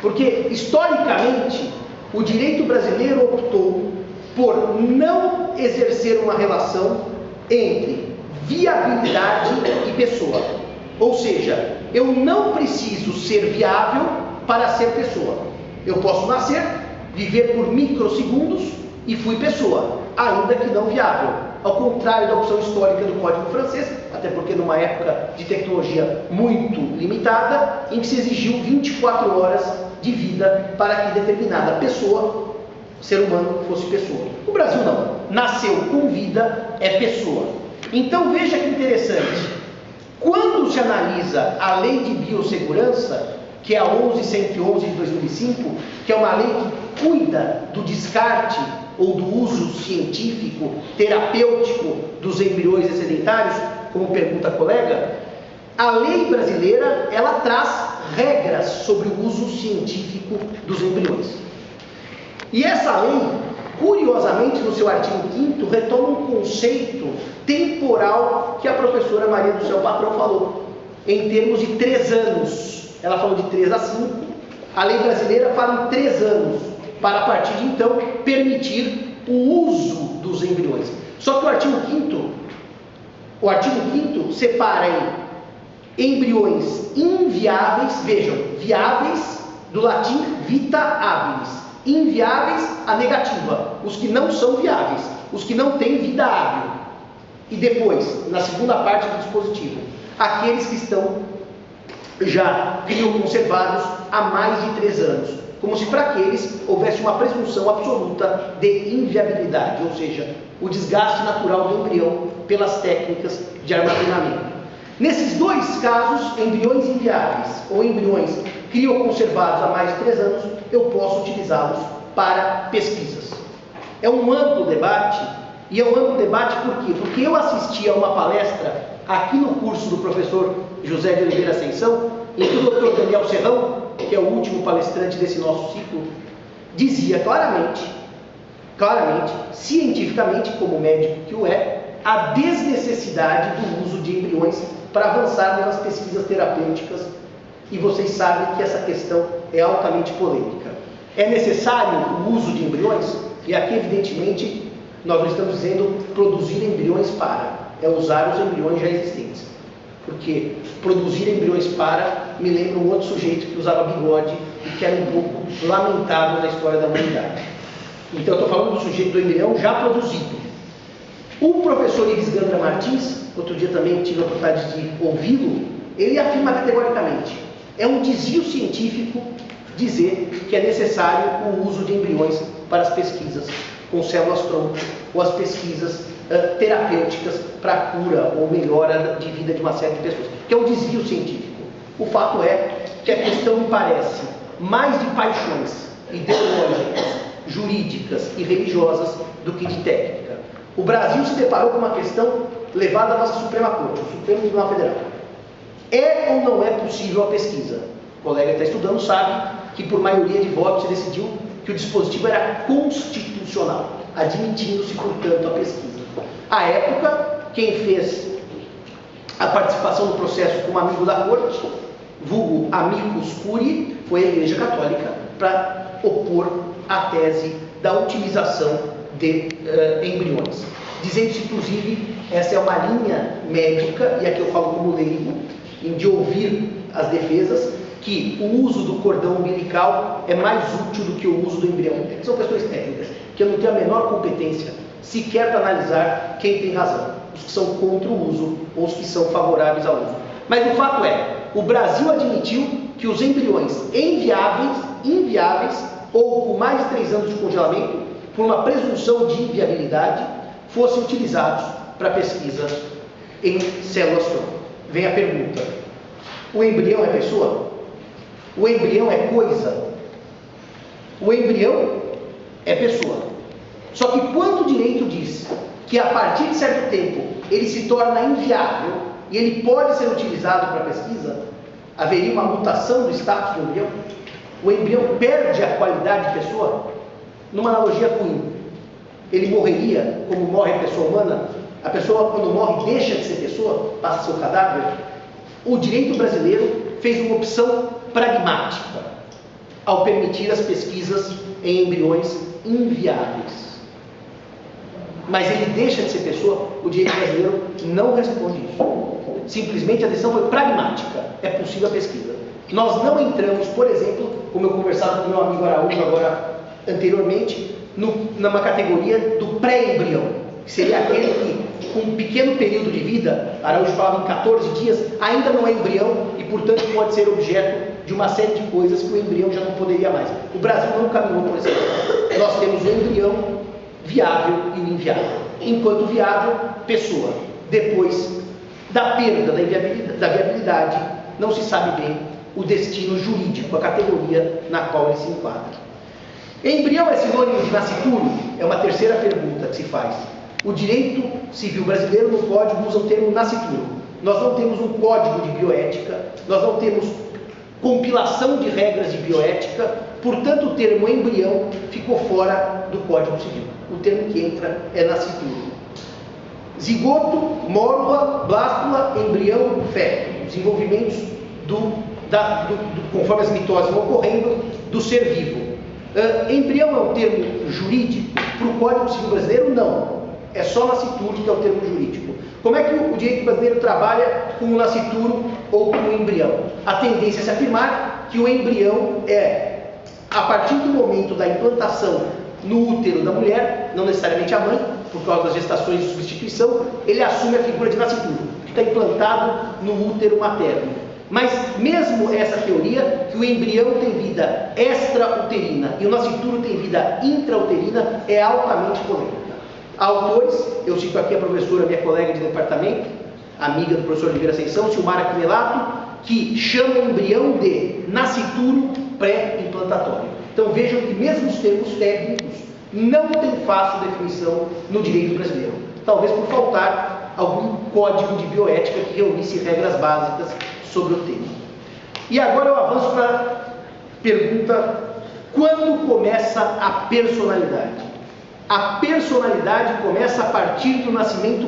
Porque, historicamente, o direito brasileiro optou por não exercer uma relação entre viabilidade e pessoa. Ou seja, eu não preciso ser viável para ser pessoa. Eu posso nascer, viver por microsegundos e fui pessoa, ainda que não viável. Ao contrário da opção histórica do Código francês, até porque numa época de tecnologia muito limitada, em que se exigiu 24 horas de vida para que determinada pessoa, ser humano, fosse pessoa. O Brasil não. Nasceu com vida, é pessoa. Então veja que interessante. Quando se analisa a Lei de Biossegurança, que é a 11.111 de 2005, que é uma lei que cuida do descarte ou do uso científico, terapêutico dos embriões excedentários, como pergunta a colega, a lei brasileira, ela traz regras sobre o uso científico dos embriões. E essa lei, curiosamente, no seu artigo 5º, retoma um conceito temporal que a professora Maria do Céu Patrão falou, em termos de 3 anos. Ela falou de 3 a 5, a lei brasileira fala em 3 anos, para a partir de então permitir o uso dos embriões. Só que o artigo 5º separa em embriões inviáveis, vejam, viáveis, do latim vita habilis, inviáveis a negativa, os que não são viáveis, os que não têm vida hábil. E depois, na segunda parte do dispositivo, aqueles que estão já crioconservados há mais de 3 anos, como se para aqueles houvesse uma presunção absoluta de inviabilidade, ou seja, o desgaste natural do embrião pelas técnicas de armazenamento. Nesses 2 casos, embriões inviáveis ou embriões crioconservados há mais de 3 anos, eu posso utilizá-los para pesquisas. É um amplo debate, e é um amplo debate por quê? Porque eu assisti a uma palestra aqui no curso do professor José de Oliveira Ascensão, em que o Dr. Daniel Serrão, que é o último palestrante desse nosso ciclo, dizia claramente, cientificamente, como médico que o é, a desnecessidade do uso de embriões para avançar nas pesquisas terapêuticas, e vocês sabem que essa questão é altamente polêmica. É necessário o uso de embriões? E aqui, evidentemente, nós não estamos dizendo produzir embriões para, é usar os embriões já existentes. Porque produzir embriões para me lembra um outro sujeito que usava bigode e que era um pouco lamentável na história da humanidade. Então eu estou falando do sujeito do embrião já produzido. O professor Ives Gandra Martins, outro dia também tive a oportunidade de ouvi-lo, ele afirma categoricamente, é um desvio científico dizer que é necessário o uso de embriões para as pesquisas com células-tronco ou as pesquisas terapêuticas para a cura ou melhora de vida de uma série de pessoas, que é um desvio científico. O fato é que a questão me parece mais de paixões ideológicas, jurídicas e religiosas do que de técnica. O Brasil se deparou com uma questão levada à nossa Suprema Corte, o Supremo Tribunal Federal. É ou não é possível a pesquisa? O colega que está estudando sabe que por maioria de votos se decidiu que o dispositivo era constitucional, admitindo-se, portanto, a pesquisa. À época, quem fez a participação no processo como amigo da corte, vulgo amicus curiae, foi a Igreja Católica, para opor a tese da utilização de embriões. Dizendo-se, inclusive, essa é uma linha médica, e aqui eu falo como leigo, de ouvir as defesas, que o uso do cordão umbilical é mais útil do que o uso do embrião. São questões técnicas, que eu não tenho a menor competência sequer para analisar quem tem razão, os que são contra o uso ou os que são favoráveis ao uso. Mas o fato é, o Brasil admitiu que os embriões inviáveis ou com mais de 3 anos de congelamento, por uma presunção de inviabilidade, fossem utilizados para pesquisa em células-tronco. Vem a pergunta, o embrião é pessoa? O embrião é coisa? O embrião é pessoa. Só que quando o direito diz que a partir de certo tempo ele se torna inviável e ele pode ser utilizado para pesquisa, haveria uma mutação do status do embrião? O embrião perde a qualidade de pessoa? Numa analogia ruim, ele morreria como morre a pessoa humana? A pessoa, quando morre, deixa de ser pessoa, passa a ser o cadáver? O direito brasileiro fez uma opção pragmática. ao permitir as pesquisas em embriões inviáveis. Mas ele deixa de ser pessoa? O direito brasileiro não responde isso. Simplesmente a decisão foi pragmática. É possível a pesquisa. Nós não entramos, por exemplo, como eu conversava com meu amigo Araújo agora anteriormente, numa categoria do pré-embrião, que seria aquele que, com um pequeno período de vida, Araújo falava em 14 dias, ainda não é embrião e, portanto, pode ser objeto de uma série de coisas que o embrião já não poderia mais. O Brasil não caminhou por esse caminho. Nós temos o embrião viável e o inviável. Enquanto viável, pessoa. Depois da perda da viabilidade, não se sabe bem o destino jurídico, a categoria na qual ele se enquadra. Embrião é sinônimo de nascituro? É uma terceira pergunta que se faz. O direito civil brasileiro, no código, usa o termo nascituro. Nós não temos um código de bioética, nós não temos compilação de regras de bioética, portanto o termo embrião ficou fora do Código Civil. O termo que entra é nascituro. Zigoto, mórula, blástula, embrião, feto. Desenvolvimentos conforme as mitoses vão ocorrendo, do ser vivo. Embrião é um termo jurídico? Para o Código Civil brasileiro, não. É só nascituro que é o termo jurídico. Como é que o direito brasileiro trabalha com o nascituro ou com o embrião? A tendência é se afirmar que o embrião é, a partir do momento da implantação no útero da mulher, não necessariamente a mãe, por causa das gestações de substituição, ele assume a figura de nascituro, que está implantado no útero materno. Mas mesmo essa teoria, que o embrião tem vida extrauterina e o nascituro tem vida intrauterina, é altamente polêmica. Há autores, eu cito aqui a professora, minha colega de departamento, amiga do professor Oliveira Ascensão, Silmara Quinelato, que chama o embrião de nascituro pré-implantatório. Então vejam que mesmo os termos técnicos não têm fácil definição no direito brasileiro. Talvez por faltar algum código de bioética que reunisse regras básicas sobre o tema. E agora eu avanço para a pergunta: quando começa a personalidade? A personalidade começa a partir do nascimento